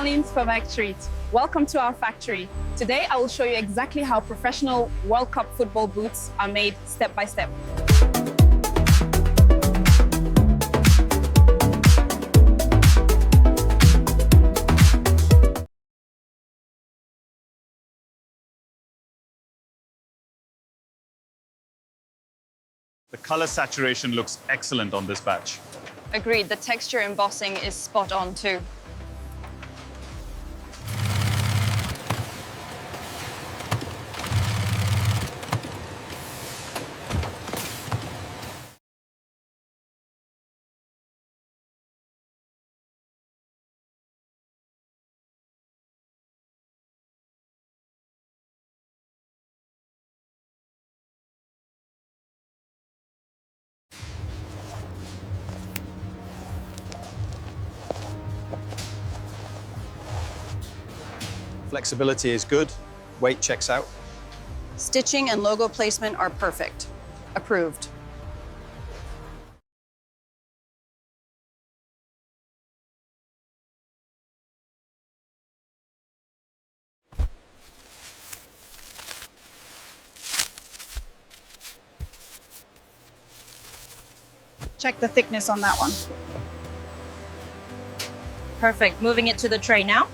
mornings for Victory. Welcome to our factory. Today I will show you exactly how professional World Cup football boots are made step by step. The color saturation looks excellent on this batch. Agreed, the texture embossing is spot on too. Flexibility is good, weight checks out. Stitching and logo placement are perfect. Approved. Check the thickness on that one. Perfect. Moving it to the tray now.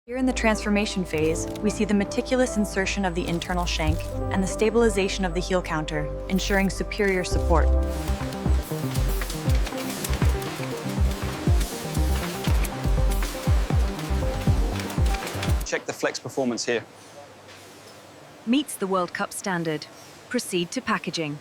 Here in the transformation phase, we see the meticulous insertion of the internal shank and the stabilization of the heel counter, ensuring superior support. Check the flex performance here. Meets the World Cup standard. Proceed to packaging.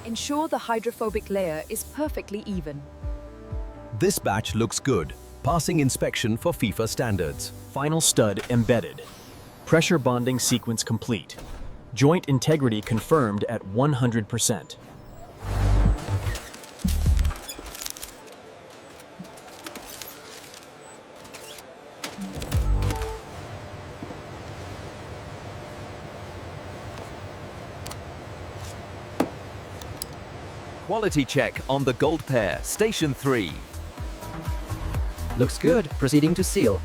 Ensure the hydrophobic layer is perfectly even. This batch looks good, passing inspection for FIFA standards. Final stud embedded. Pressure bonding sequence complete. Joint integrity confirmed at 100%. Quality check on the gold pair, Station 3. Looks good. Proceeding to seal.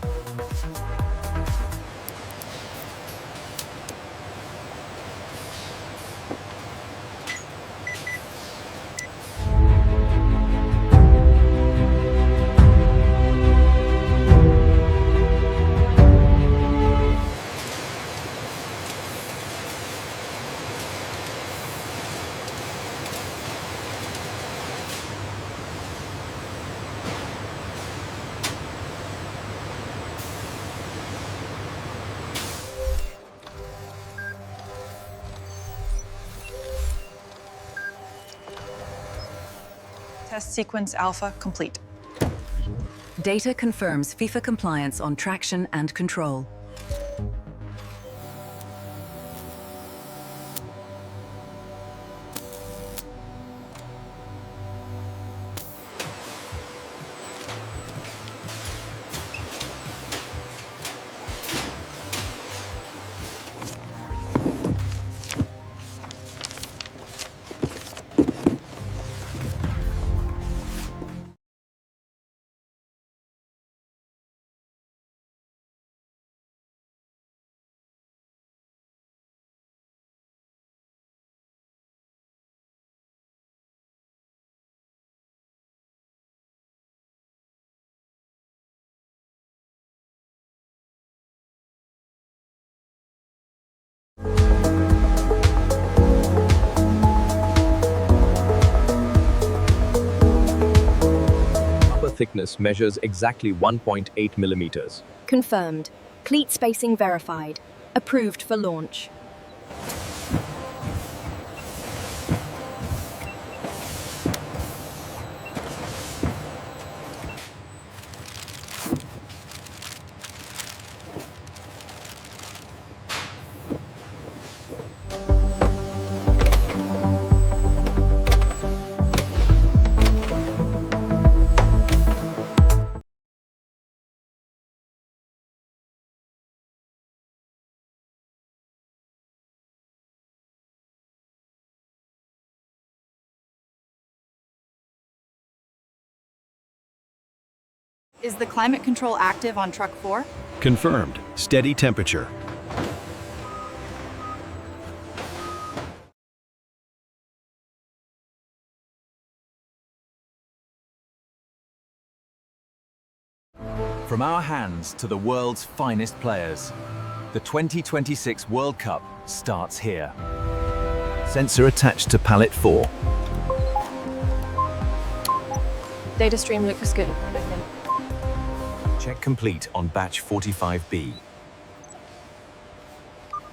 Test sequence alpha complete. Data confirms FIFA compliance on traction and control. thickness measures exactly 1.8 millimeters. Confirmed. Cleat spacing verified. Approved for launch. Is the climate control active on truck 4? Confirmed. Steady temperature. From our hands to the world's finest players, the 2026 World Cup starts here. Sensor attached to pallet 4. Data stream looks good. Check complete on batch 45B.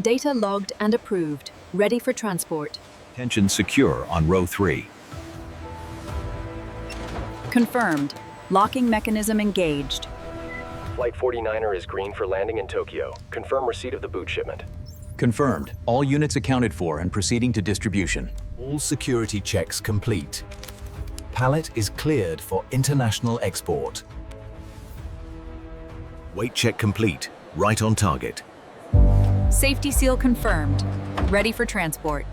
Data logged and approved. Ready for transport. Tension secure on row 3. Confirmed. Locking mechanism engaged. Flight 49er is green for landing in Tokyo. Confirm receipt of the boot shipment. Confirmed. All units accounted for and proceeding to distribution. All security checks complete. Pallet is cleared for international export. Weight check complete. Right on target. Safety seal confirmed. Ready for transport.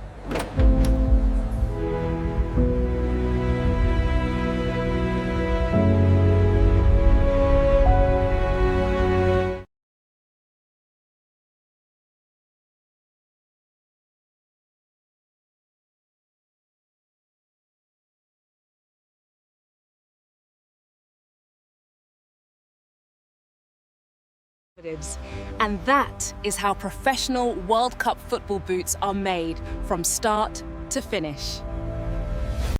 And that is how professional World Cup football boots are made from start to finish.